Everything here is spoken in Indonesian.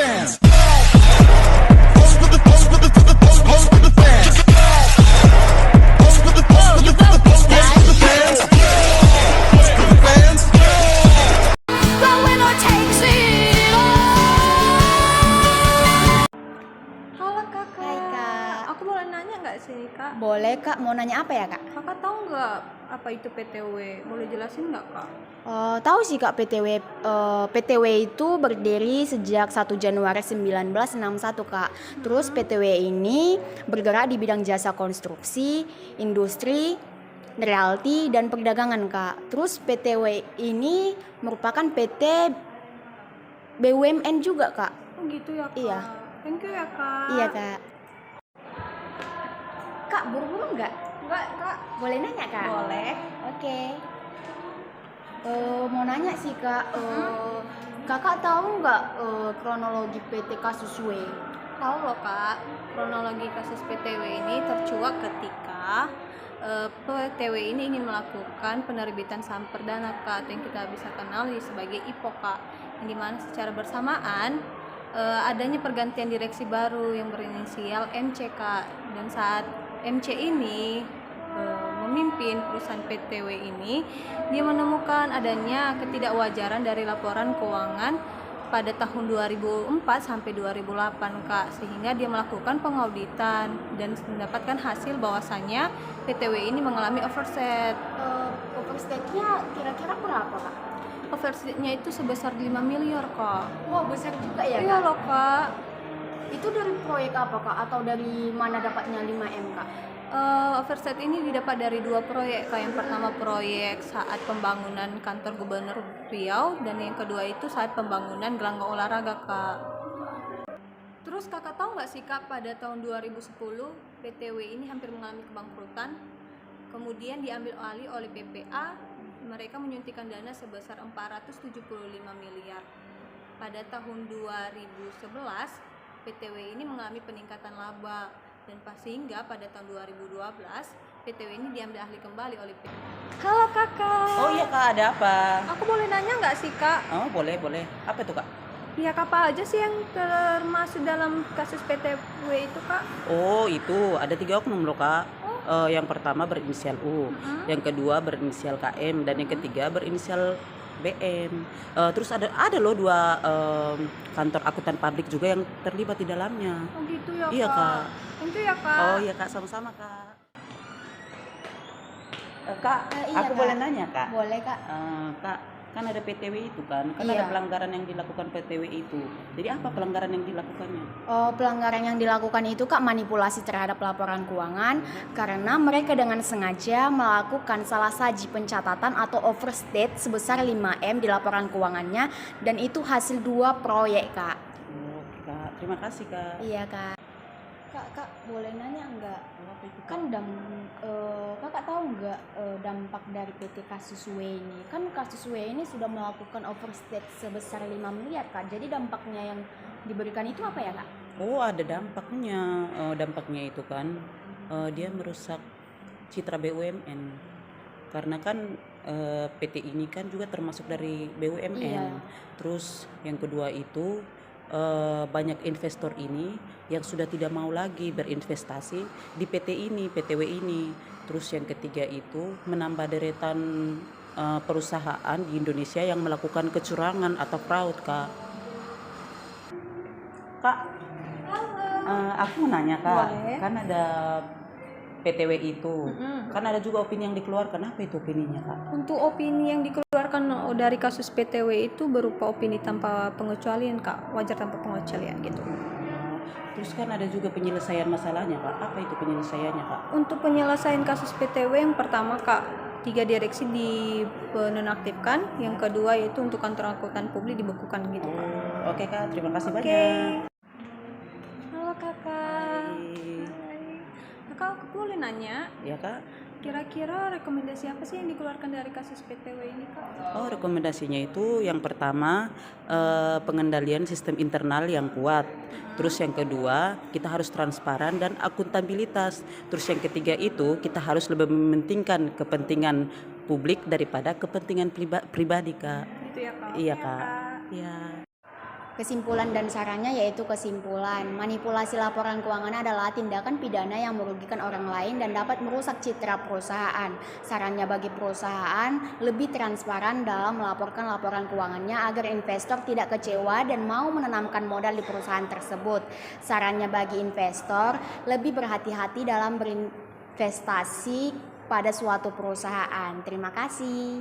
fans. Pose with the pose with the pose with the fans. Pose with the pose with the fans. Pose with the fans. Pose with the fans. The winner takes it all. Halo kakak. Hai, Kak. Aku boleh nanya nggak sih kak? Boleh Kak, mau nanya apa ya Kak? Kakak tahu nggak apa itu PTW? Boleh jelasin nggak kak? Tahu sih Kak PTW. PTW itu berdiri sejak 1 Januari 1961 Kak. Terus PTW ini bergerak di bidang jasa konstruksi, industri, realty dan perdagangan Kak. Terus PTW ini merupakan PT BUMN juga Kak. Oh gitu ya kak. Iya. Thank you ya kak. Iya Kak. Kak, buru-buru nggak? Nggak kak. Boleh nanya Kak? Boleh. Oke. Mau nanya sih Kak, Kakak tahu nggak kronologi PT Kasus W? Tahu loh kak. Kronologi kasus PTW ini tercuat ketika PTW ini ingin melakukan penerbitan saham perdana kak, yang kita bisa kenali sebagai IPO kak, yang dimana secara bersamaan adanya pergantian direksi baru yang berinisial MC kak, dan saat MC ini memimpin perusahaan PTW ini, dia menemukan adanya ketidakwajaran dari laporan keuangan pada tahun 2004 sampai 2008 kak, sehingga dia melakukan pengauditan dan mendapatkan hasil bahwasannya PTW ini mengalami overset. Overstatnya kira-kira berapa Kak? Oversetnya itu sebesar 5 miliar kak. Wah besar juga ya Iya Kak? loh kak. Itu dari proyek apa Kak? Atau dari mana dapatnya 5M Kak? Overset ini didapat dari 2 proyek kak. Yang pertama proyek saat pembangunan kantor gubernur Riau, dan yang kedua itu saat pembangunan gelanggang olahraga kak. Terus kakak tahu nggak sih kak, pada tahun 2010 PTW ini hampir mengalami kebangkrutan, kemudian diambil alih oleh BPA. Mereka menyuntikkan dana sebesar 475 miliar. Pada tahun 2011 PTW ini mengalami peningkatan laba, dan sehingga pada tahun 2012 PTW ini diambil alih kembali oleh BPA. Halo kakak. Oh iya Kak, ada apa? Aku boleh nanya nggak sih kak? Oh boleh. Apa itu Kak? Pihak apa aja sih yang termasuk dalam kasus PTW itu kak? Oh itu ada 3 oknum loh Kak. Yang pertama berinisial U, yang kedua berinisial KM, dan yang ketiga berinisial BM. Terus ada loh 2 kantor akuntan publik juga yang terlibat di dalamnya. Oh gitu ya Iya, kak. Kak. Itu ya kak. Oh iya Kak, sama-sama Kak. Kak, Iya, aku Kak. boleh nanya Kak? Boleh Kak. Kak, kan ada PTW itu kan Iya. ada pelanggaran yang dilakukan PTW itu. Jadi apa pelanggaran yang dilakukannya? Pelanggaran yang dilakukan itu Kak manipulasi terhadap laporan keuangan, karena mereka dengan sengaja melakukan salah saji pencatatan atau overstate sebesar 5M di laporan keuangannya, dan itu hasil 2 proyek Kak. Oh, Kak, terima kasih Kak. Iya Kak. Kak boleh nanya enggak? Apa itu, Kak? Kan Kakak tahu enggak dampak dari PT Kasus W ini? Kan Kasus W ini sudah melakukan overstate sebesar 5 miliar Kak. Jadi dampaknya yang diberikan itu apa ya Kak? Oh ada dampaknya. Dampaknya itu kan dia merusak citra BUMN, karena kan PT ini kan juga termasuk dari BUMN. Iya. Terus yang kedua itu banyak investor ini yang sudah tidak mau lagi berinvestasi di PT ini, PTW ini. Terus yang ketiga itu menambah deretan perusahaan di Indonesia yang melakukan kecurangan atau fraud Kak. Kak, aku mau nanya Kak, Boleh. kan ada PTW itu, kan ada juga opini yang dikeluarkan. Apa itu opininya Kak? Untuk opini yang dikeluarkan dari kasus PTW itu berupa opini tanpa pengecualian kak, wajar tanpa pengecualian gitu. Terus kan ada juga penyelesaian masalahnya Kak. Apa itu penyelesaiannya Kak? Untuk penyelesaian kasus PTW yang pertama kak, 3 direksi dinonaktifkan, yang kedua yaitu untuk kantor akuntan publik dibekukan gitu kak. Oke Kak, terima kasih Oke. banyak. Halo kakak. Hai. Kakak, aku boleh nanya, Ya Kak. kira-kira rekomendasi apa sih yang dikeluarkan dari kasus PTW ini kak? Oh, rekomendasinya itu yang pertama pengendalian sistem internal yang kuat. Terus yang kedua, kita harus transparan dan akuntabilitas. Terus yang ketiga itu kita harus lebih mementingkan kepentingan publik daripada kepentingan pribadi Kak. Gitu ya kak? Iya Oke, Kak. Iya. Kesimpulan dan sarannya yaitu kesimpulan, manipulasi laporan keuangan adalah tindakan pidana yang merugikan orang lain dan dapat merusak citra perusahaan. Sarannya bagi perusahaan lebih transparan dalam melaporkan laporan keuangannya agar investor tidak kecewa dan mau menanamkan modal di perusahaan tersebut. Sarannya bagi investor lebih berhati-hati dalam berinvestasi pada suatu perusahaan. Terima kasih.